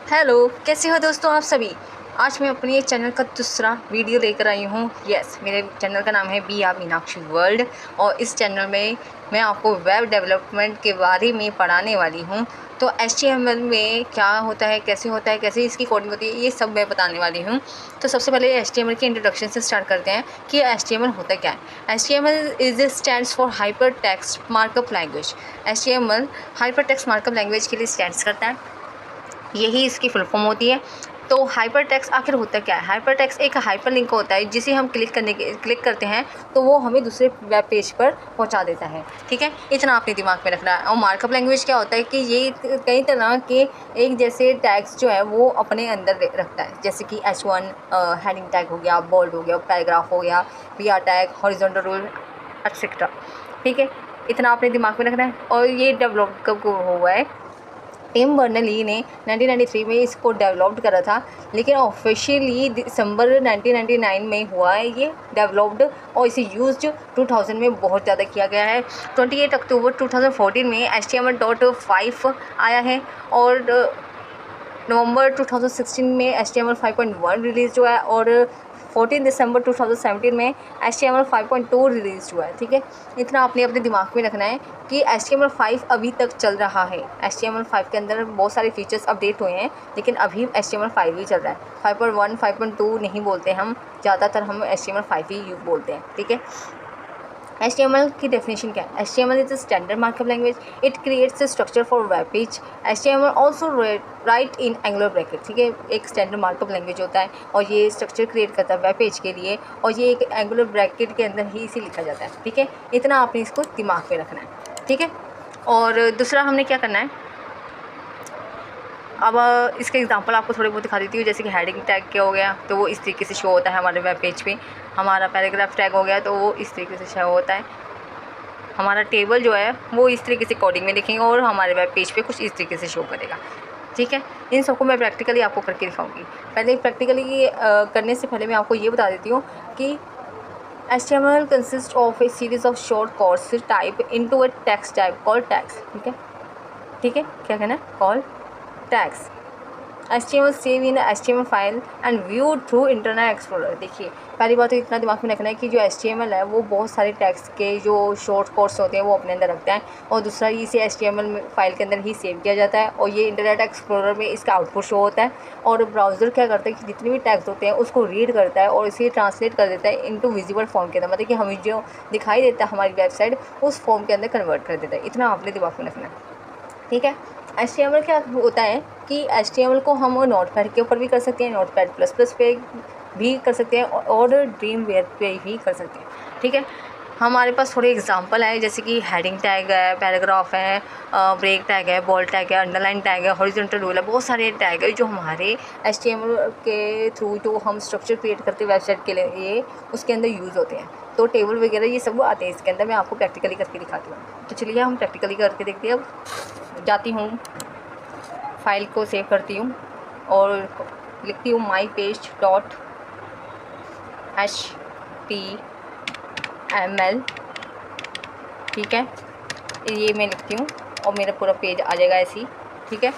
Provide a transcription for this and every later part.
Hello, कैसे हो दोस्तों आप सभी। आज मैं अपने चैनल का दूसरा वीडियो लेकर आई हूँ। मेरे चैनल का नाम है बी आर मीनाक्षी वर्ल्ड और इस चैनल में मैं आपको वेब डेवलपमेंट के बारे में पढ़ाने वाली हूँ। तो HTML में क्या होता है, कैसे इसकी कोडिंग होती है, ये सब मैं बताने वाली हूँ। तो सबसे पहले HTML के इंट्रोडक्शन से स्टार्ट करते हैं कि HTML होता क्या है। HTML stands for hyper text markup language. HTML hyper text markup language के लिए स्टैंड्स करता है, यही इसकी फुल फॉर्म होती है। तो हाइपर टेक्स्ट आखिर होता क्या है। हाइपर टेक्स्ट एक हाइपर लिंक होता है जिसे हम क्लिक करते हैं तो वो हमें दूसरे वेब पेज पर पहुंचा देता है। ठीक है, इतना आपने दिमाग में रखना है। और मार्कअप लैंग्वेज क्या होता है कि ये कई तरह के एक जैसे टैग्स जो है वो अपने अंदर रखता है, जैसे कि H1 हेडिंग टैग हो गया, बोल्ड हो गया, पैराग्राफ हो गया, BR tag, horizontal rule etcetera. ठीक है, इतना आपने दिमाग में रखना है। और ये डेवलप कब हुआ है, टिम बर्नर-ली ने 1993 में इसको डेवलप्ड करा था, लेकिन ऑफिशियली दिसंबर 1999 में हुआ है ये डेवलप्ड। और इसे यूज्ड 2000 में बहुत ज़्यादा किया गया है। 28 अक्टूबर 2014 में HTML.5 आया है और नवंबर 2016 में HTML 5.1 रिलीज़ हुआ है और 14 दिसंबर 2017 में HTML 5.2 रिलीज़ हुआ है। ठीक है, इतना आपने अपने दिमाग में रखना है कि HTML 5 अभी तक चल रहा है। HTML 5 के अंदर बहुत सारे फीचर्स अपडेट हुए हैं, लेकिन अभी HTML 5 ही चल रहा है। 5.1 5.2 नहीं बोलते हम, ज़्यादातर हम HTML 5 ही बोलते हैं। ठीक है, HTML की डेफिनेशन क्या है। HTML is a standard markup language, it creates a structure for web page. HTML also right in angular bracket. ठीक है, एक स्टैंडर्ड मार्कअप लैंग्वेज होता है और ये स्ट्रक्चर क्रिएट करता है वेब पेज के लिए, और ये एक एंगुलर ब्रैकेट के अंदर ही इसे लिखा जाता है। ठीक है, इतना आपने इसको दिमाग में रखना है। ठीक है, और दूसरा हमने क्या करना है, अब इसके एग्जांपल आपको थोड़े बहुत दिखा देती हूँ। जैसे कि हेडिंग टैग क्या हो गया, तो वो इस तरीके से शो होता है हमारे वेब पेज पे। हमारा पैराग्राफ टैग हो गया तो वो इस तरीके से शो होता है। हमारा टेबल जो है वो इस तरीके से कोडिंग में लिखेंगे और हमारे वेब पेज पे कुछ इस तरीके से शो करेगा। ठीक है, इन सबको मैं प्रैक्टिकली आपको करके दिखाऊंगी। पहले प्रैक्टिकली करने से पहले मैं आपको ये बता देती हूँ कि HTML consist of A series of short codes type into A text type called tags. ठीक है, क्या कहना है, call tags. HTML save in HTML file and view through internet explorer. देखिए, पहली बात तो इतना दिमाग में रखना है कि जो HTML है वो बहुत सारे टेक्स्ट के जो शॉर्ट कोड्स होते हैं वो अपने अंदर रखता है, और दूसरा इसे HTML फाइल के अंदर ही सेव किया जाता है, और ये इंटरनेट एक्सप्लोरर में इसका आउटपुट शो होता है। और ब्राउज़र क्या करता है कि जितने भी टैग्स होते हैं उसको रीड करता है और इसे ट्रांसलेट कर देता है इनटू विजिबल फॉर्म के अंदर, मतलब कि हमें जो दिखाई देता है हमारी वेबसाइट उस फॉर्म के अंदर कन्वर्ट कर देता है। इतना आपने दिमाग में रखना है। ठीक है, HTML क्या होता है कि HTML को हम नोटपैड के ऊपर भी कर सकते हैं, नोटपैड प्लस प्लस पे भी कर सकते हैं और ड्रीमवेयर पे भी कर सकते हैं। ठीक है, हमारे पास थोड़े एग्जांपल है, जैसे कि हेडिंग टैग है, पैराग्राफ है, ब्रेक टैग है, बोल्ड टैग है, अंडरलाइन टैग है, हॉरिजॉन्टल रूल है। बहुत सारे टैग है जो हमारे HTML के थ्रू जो हम स्ट्रक्चर क्रिएट करते हैं वेबसाइट के लिए उसके अंदर यूज़ होते हैं। तो टेबल वगैरह ये सब आते हैं इसके अंदर, मैं आपको प्रैक्टिकली करके दिखाती हूँ। तो चलिए हम प्रैक्टिकली करके देखते हैं। अब जाती हूँ, फाइल को सेव करती हूँ और लिखती हूँ माई पेज डॉट HTML। ठीक है, ये मैं लिखती हूँ और मेरा पूरा पेज आ जाएगा ऐसे ही। ठीक है,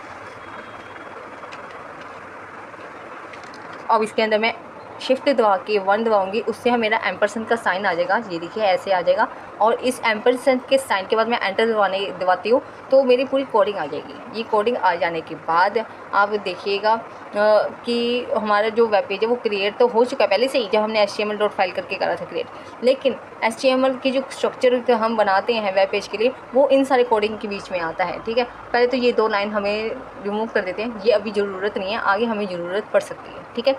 अब इसके अंदर मैं शिफ्ट दबा के 1 दबाऊँगी, उससे मेरा एम्परसेंड का साइन आ जाएगा। ये देखिए ऐसे आ जाएगा, और इस एम्परसेंड के साइन के बाद मैं एंटर दबाती हूँ तो मेरी पूरी कोडिंग आ जाएगी। ये कोडिंग आ जाने के बाद आप देखिएगा कि हमारा जो वेब पेज है वो क्रिएट तो हो चुका है पहले से ही, जब हमने HTML डॉट फाइल करके करा था क्रिएट। लेकिन HTML की जो स्ट्रक्चर हम बनाते हैं वेब पेज के लिए वो इन सारे कोडिंग के बीच में आता है। ठीक है, पहले तो ये 2 लाइन हमें रिमूव कर देते हैं, ये अभी ज़रूरत नहीं है, आगे हमें ज़रूरत पड़ सकती है। ठीक है,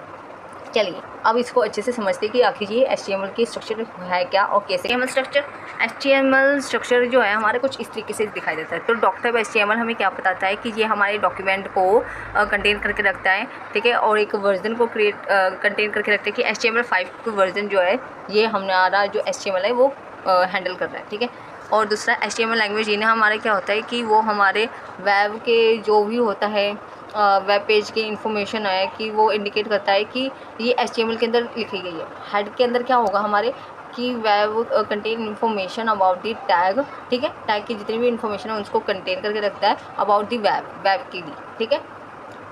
चलिए अब इसको अच्छे से समझते हैं कि आखिर ये HTML की स्ट्रक्चर है क्या और कैसे। HTML स्ट्रक्चर जो है हमारे कुछ इस तरीके से दिखाई देता है। तो डॉक्टर HTML हमें क्या बताता है कि ये हमारे डॉक्यूमेंट को कंटेन करके रखता है। ठीक है, और एक वर्जन को कंटेन करके रखता है कि HTML 5 वर्जन जो है ये हमारा जो HTML है वो हैंडल कर रहा है। ठीक है, और दूसरा HTML लैंग्वेज ये ना हमारे क्या होता है कि वो हमारे वेब के जो भी होता है वेब पेज की इन्फॉर्मेशन है कि वो इंडिकेट करता है कि ये HTML के अंदर लिखी गई है। हेड के अंदर क्या होगा हमारे कि web contain information about the tag. ठीक है, टैग की जितनी भी इन्फॉर्मेशन है उसको कंटेन करके रखता है अबाउट दी वेब की भी। ठीक है,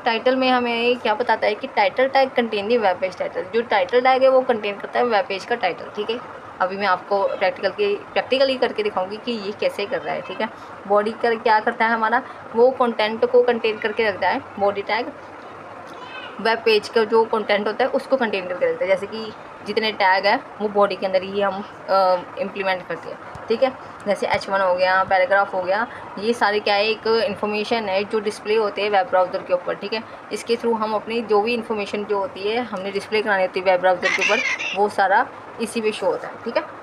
टाइटल में हमें क्या बताता है कि title tag contain the web page title. जो टाइटल टैग है वो कंटेन करता है वेब पेज का टाइटल, ठीक है। अभी मैं आपको प्रैक्टिकली करके दिखाऊंगी कि ये कैसे कर रहा है, ठीक है। बॉडी का क्या करता है हमारा, वो कंटेंट को कंटेन करके रखता है। बॉडी टैग वेब पेज का जो कंटेंट होता है उसको कंटेन करके रखता है। जैसे कि जितने टैग है वो बॉडी के अंदर ही हम इम्प्लीमेंट करते हैं, ठीक है। जैसे H1 हो गया, पैराग्राफ हो गया, ये सारे क्या है, एक इन्फॉर्मेशन है जो डिस्प्ले होते हैं वेब ब्राउज़र के ऊपर, ठीक है। इसके थ्रू हम अपनी जो भी इन्फॉर्मेशन जो होती है हमने डिस्प्ले करानी होती है वेब ब्राउज़र के ऊपर, वो सारा इसी पे शो होता है, ठीक है।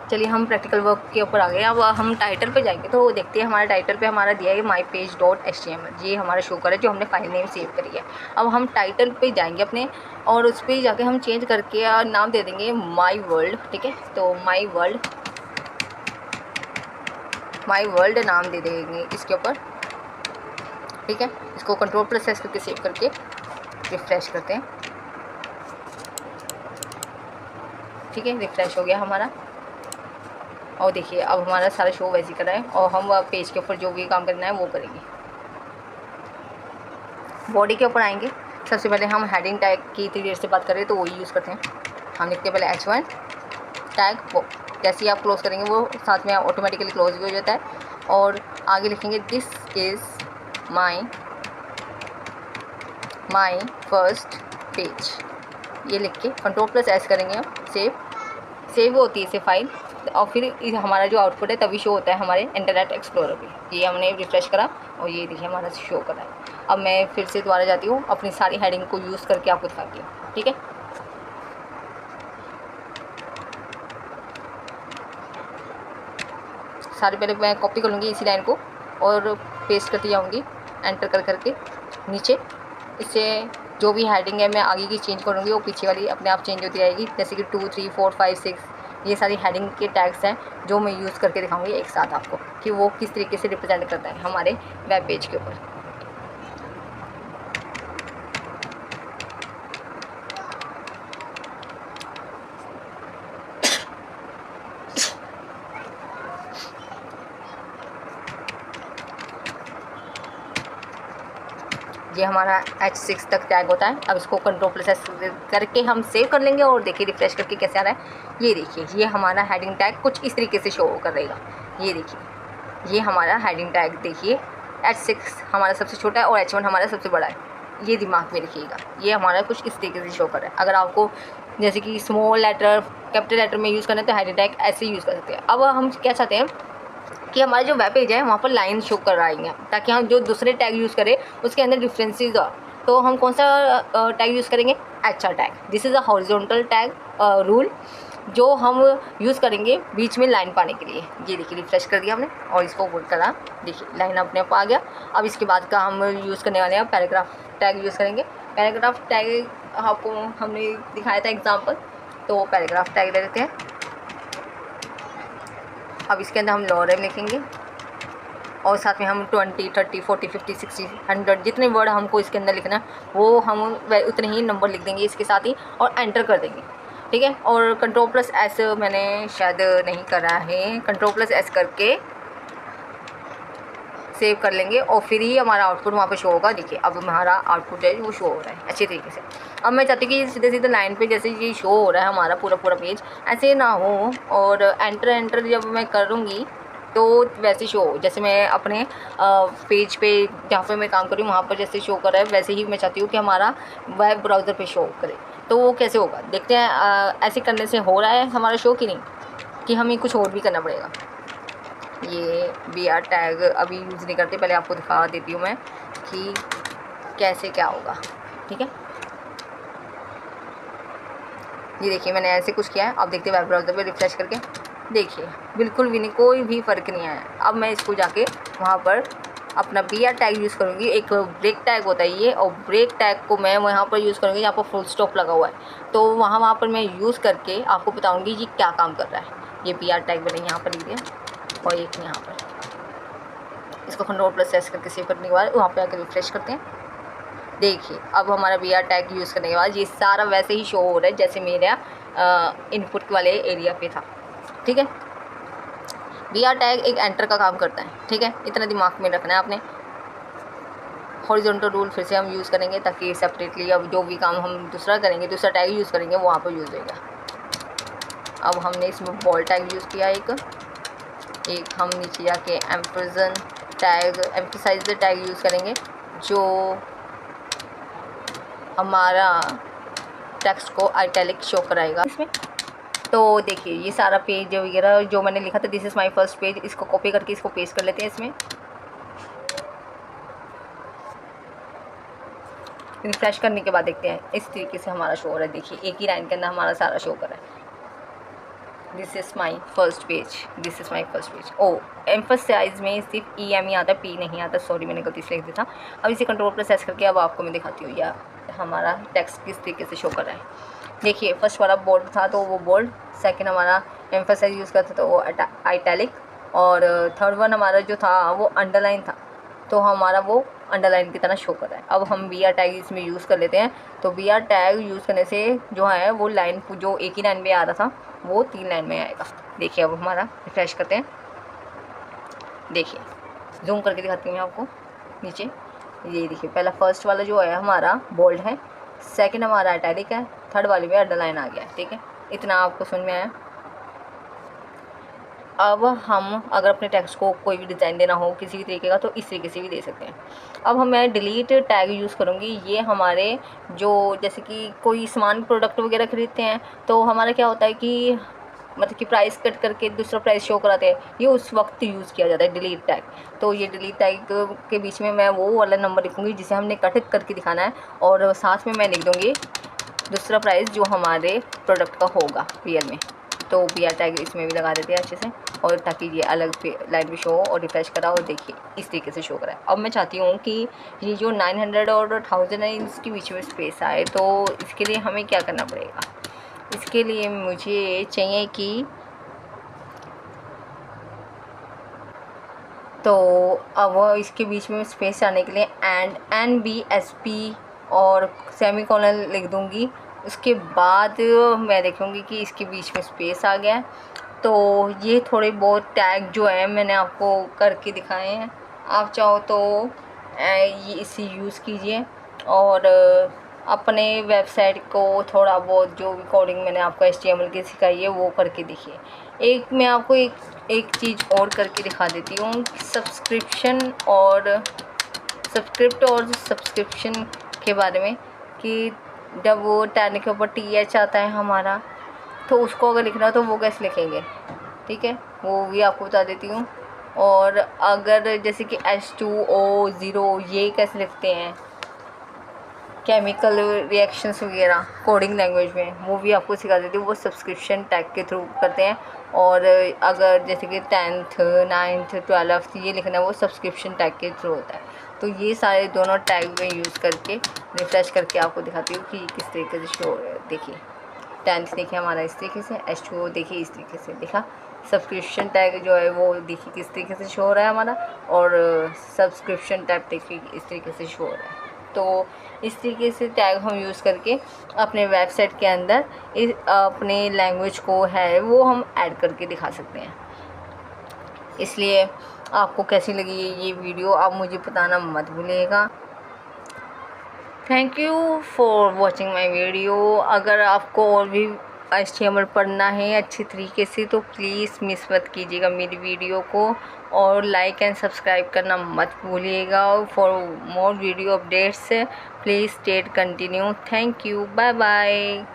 चलिए हम प्रैक्टिकल वर्क के ऊपर आ गए। अब हम टाइटल पे जाएंगे तो देखते हैं हमारे टाइटल पे हमारा दिया है mypage.html, ये हमारा शो कर है जो हमने फाइल नेम सेव करी है। अब हम टाइटल पे जाएंगे अपने और उस पर जाके हम चेंज करके नाम दे देंगे माई वर्ल्ड, ठीक है। तो माई वर्ल्ड नाम दे देंगे इसके ऊपर, ठीक है। इसको Ctrl+S करके सेव करके रिफ्रेश करते हैं, ठीक है। रिफ्रेश हो गया हमारा और देखिए अब हमारा सारा शो वैसे कर रहा है और हम पेज के ऊपर जो भी काम करना है वो करेंगे। बॉडी के ऊपर आएंगे। सबसे पहले हम हेडिंग टैग की इतनी देर से बात करें तो वही यूज़ करते हैं। हम लिखते हैं पहले H1 टैग, वो जैसे ही आप क्लोज़ करेंगे वो साथ में ऑटोमेटिकली क्लोज भी हो जाता है। और आगे लिखेंगे this is my first page, ये लिख के Ctrl+S करेंगे हम, सेव होती है इसे फाइल। और फिर हमारा जो आउटपुट है तभी शो होता है हमारे इंटरनेट एक्सप्लोरर पे। ये हमने रिफ्रेश करा और ये देखिए हमारा शो कर रहा है। अब मैं फिर से दोबारा जाती हूँ, अपनी सारी हेडिंग को यूज़ करके आपको दिखाती हूँ, ठीक है। सारी पहले मैं कॉपी कर लूँगी इसी लाइन को और पेस्ट करती जाऊँगी एंटर करके नीचे। इससे जो भी हेडिंग है मैं आगे की चेंज करूँगी, वो पीछे वाली अपने आप चेंज होती जाएगी। जैसे कि 2, 3, 4, 5, 6 ये सारी हेडिंग के टैग्स हैं जो मैं यूज़ करके दिखाऊंगी एक साथ आपको कि वो किस तरीके से रिप्रेजेंट करता है हमारे वेब पेज के ऊपर। ये हमारा H6 तक टैग होता है। अब इसको Ctrl+S करके हम सेव कर लेंगे और देखिए रिफ्रेश करके कैसे आ रहा है। ये देखिए ये हमारा हेडिंग टैग कुछ इस तरीके से शो कर रहेगा। ये देखिए ये हमारा हेडिंग टैग, देखिए H6 हमारा सबसे छोटा है और H1 हमारा सबसे बड़ा है। ये दिमाग में रखिएगा, ये हमारा कुछ इस तरीके से शो कर रहा है। अगर आपको जैसे कि स्मॉल लेटर कैपिटल लेटर में यूज़ करना है तो हेडिंग टैग ऐसे यूज़ कर सकते हैं। अब हम क्या चाहते हैं कि हमारा जो वेब पेज है वहाँ पर लाइन शो कर रही हैं ताकि हम जो दूसरे टैग यूज़ करें उसके अंदर डिफरेंसेस हो। तो हम कौन सा टैग यूज़ करेंगे, HR tag. This is a horizontal tag rule जो हम यूज़ करेंगे बीच में लाइन पाने के लिए। ये देखिए रिफ्रेश कर दिया हमने और इसको वर्क करा, देखिए लाइन अपने आप आ गया। अब इसके बाद का हम यूज़ करने वाले हैं पैराग्राफ टैग यूज़ करेंगे। पैराग्राफ टैग आपको हमने दिखाया था एग्जाम्पल, तो पैराग्राफ टैग ले लेते हैं। अब इसके अंदर हम लॉरेम लिखेंगे और साथ में हम 20, 30, 40, 50, 60, 100 जितने वर्ड हमको इसके अंदर लिखना है वो हम उतने ही नंबर लिख देंगे इसके साथ ही और एंटर कर देंगे, ठीक है। और Ctrl+S मैंने शायद नहीं करा है, Ctrl+S करके सेव कर लेंगे और फिर ही हमारा आउटपुट वहाँ पे शो होगा। देखिए अब हमारा आउटपुट है वो शो हो रहा है अच्छे तरीके से। अब मैं चाहती हूँ कि सीधे सीधे लाइन पे जैसे ये शो हो रहा है हमारा पूरा पेज ऐसे ना हो, और एंटर जब मैं करूँगी तो वैसे शो हो जैसे मैं अपने पेज पे जहाँ पे मैं काम कर रही हूँ वहाँ पर जैसे शो कर रहा है वैसे ही मैं चाहती हूँ कि हमारा वेब ब्राउज़र पे शो करे। तो वो कैसे होगा देखते हैं। ऐसे करने से हो रहा है हमारा शो कि नहीं, कि हमें कुछ और भी करना पड़ेगा। ये BR टैग अभी यूज़ नहीं करते, पहले आपको दिखा देती हूँ मैं कि कैसे क्या होगा, ठीक है। ये देखिए मैंने ऐसे कुछ किया है। अब देखते हैं वेब ब्राउज़र पे रिफ्रेश करके, देखिए बिल्कुल भी नहीं, कोई भी फ़र्क नहीं आया। अब मैं इसको जाके वहाँ पर अपना BR टैग यूज़ करूँगी। एक ब्रेक टैग होता है ये, और ब्रेक टैग को मैं वहाँ पर यूज़ करूँगी यहाँ पर फुल स्टॉप लगा हुआ है, तो वहाँ पर मैं यूज़ करके आपको बताऊँगी ये क्या काम कर रहा है। ये BR टैग मैंने यहाँ पर लिख दिया और एक यहाँ पर इसको Ctrl+S करके सेव करने के बाद वहाँ पे आकर रिफ्रेश करते हैं। देखिए अब हमारा BR टैग यूज़ करने के बाद ये सारा वैसे ही शो हो रहा है जैसे मेरा इनपुट वाले एरिया पे था, ठीक है। BR टैग एक एंटर का काम करता है, ठीक है। इतना दिमाग में रखना है आपने। हॉरिजॉन्टल रूल फिर से हम यूज़ करेंगे ताकि सेपरेटली अब जो भी काम हम दूसरा करेंगे, दूसरा टैग यूज़ करेंगे, वहाँ पर यूज़ होगा। अब हमने इसमें बॉल्ड टैग यूज़ किया एक हम नीचे जाके एम्फिजन टैग, एम्फसाइज टैग यूज़ करेंगे जो हमारा टेक्स्ट को आइटैलिक शो कराएगा इसमें। तो देखिए ये सारा पेज वगैरह जो मैंने लिखा था, this is my first page, इसको कॉपी करके इसको पेस्ट कर लेते हैं इसमें। रिफ्रेश करने के बाद देखते हैं इस तरीके से हमारा शो हो रहा है। देखिए एक ही लाइन के अंदर हमारा सारा शो कर रहा है। This is my first page, this is my first page. Oh emphasize में सिर्फ EM ही आता, P नहीं आता, सॉरी मैंने गलती से लिख दिया था। अब इसे कंट्रोल प्रेस करके अब आपको मैं दिखाती हूँ या हमारा टेक्स्ट किस तरीके से शो कर रहा है। देखिए फर्स्ट वाला बोल्ड था तो वो बोल्ड, सेकंड हमारा एम्फसाइज यूज़ करता तो वो आइटैलिक, और थर्ड वन हमारा जो था वो अंडरलाइन था तो हमारा वो अंडरलाइन की तरह शो कर रहा है। अब हम BR टैग इसमें यूज़ कर लेते हैं। तो BR टैग यूज़ करने से जो है वो लाइन जो एक ही लाइन में आ रहा था वो 3 लाइन में आएगा। देखिए अब हमारा रिफ्रेश करते हैं, देखिए जूम करके दिखाती हूँ मैं आपको नीचे। ये देखिए पहला फर्स्ट वाला जो है हमारा बोल्ड है, सेकंड हमारा इटैलिक है, थर्ड वाले में अंडरलाइन आ गया है। ठीक है, इतना आपको समझ में आया। अब हम अगर अपने टेक्स्ट को कोई भी डिज़ाइन देना हो किसी भी तरीके का तो इस तरीके से भी दे सकते हैं। अब मैं डिलीट टैग यूज़ करूँगी। ये हमारे जो जैसे कि कोई सामान प्रोडक्ट वगैरह खरीदते हैं तो हमारा क्या होता है कि मतलब कि प्राइस कट करके दूसरा प्राइस शो कराते हैं, ये उस वक्त यूज़ किया जाता है डिलीट टैग। तो ये डिलीट टैग के बीच में मैं वो वाला नंबर लिखूँगी जिसे हमने कट करके दिखाना है, और साथ में मैं लिख दूँगी दूसरा प्राइस जो हमारे प्रोडक्ट का होगा रियल में। तो BR टैग इसमें भी लगा देते हैं अच्छे से, और ताकि ये अलग लाइन भी शो हो। और रिफ्रेश करा और देखिए इस तरीके से शो करा है। अब मैं चाहती हूँ कि ये जो 900 और 1000 है इसके बीच में स्पेस आए, तो इसके लिए हमें क्या करना पड़ेगा। इसके लिए मुझे चाहिए कि तो अब इसके बीच में स्पेस आने के लिए NBSP और सेमीकोलन लिख दूँगी। उसके बाद मैं देखूँगी कि इसके बीच में स्पेस आ गया है। तो ये थोड़े बहुत टैग जो है मैंने आपको करके दिखाए हैं। आप चाहो तो ये इसे यूज़ कीजिए और अपने वेबसाइट को थोड़ा बहुत जो भी कोडिंग मैंने आपको HTML की सिखाई है वो करके देखिए। एक मैं आपको एक चीज़ और करके दिखा देती हूँ, सब्सक्रिप्ट और सब्सक्रिप्शन के बारे में, कि जब वो टैग के ऊपर TH आता है हमारा तो उसको अगर लिखना हो तो वो कैसे लिखेंगे, ठीक है, वो भी आपको बता देती हूँ। और अगर जैसे कि H2O0 ये कैसे लिखते हैं, केमिकल रिएक्शंस वगैरह कोडिंग लैंग्वेज में, वो भी आपको सिखा देती हूँ। वो सब्सक्रिप्शन टैग के थ्रू करते हैं। और अगर जैसे कि 10th 9th 12th ये लिखना है वो सब्सक्रिप्शन टैग के थ्रू होता है। तो ये सारे दोनों टैग में यूज़ करके रिफ्रेश करके आपको दिखाती हूँ कि किस तरीके से शो हो रहा है। देखिए 10th देखिए हमारा इस तरीके से, H2O देखिए इस तरीके से दिखा, सब्सक्रिप्शन टैग जो है वो देखिए किस तरीके से शो हो रहा है हमारा, और सब्सक्रिप्शन टैग देखिए इस तरीके से शो हो रहा है। तो इस तरीके से टैग हम यूज़ करके अपने वेबसाइट के अंदर इस अपने लैंग्वेज को है वो हम ऐड करके दिखा सकते हैं। इसलिए आपको कैसी लगी ये वीडियो आप मुझे बताना मत भूलिएगा। Thank you for watching my video. अगर आपको और भी HTML पढ़ना है अच्छी तरीके से तो प्लीज़ मिस मत कीजिएगा मेरी वीडियो को, और लाइक एंड सब्सक्राइब करना मत भूलिएगा। For more video updates please stay continue. Thank you, bye bye.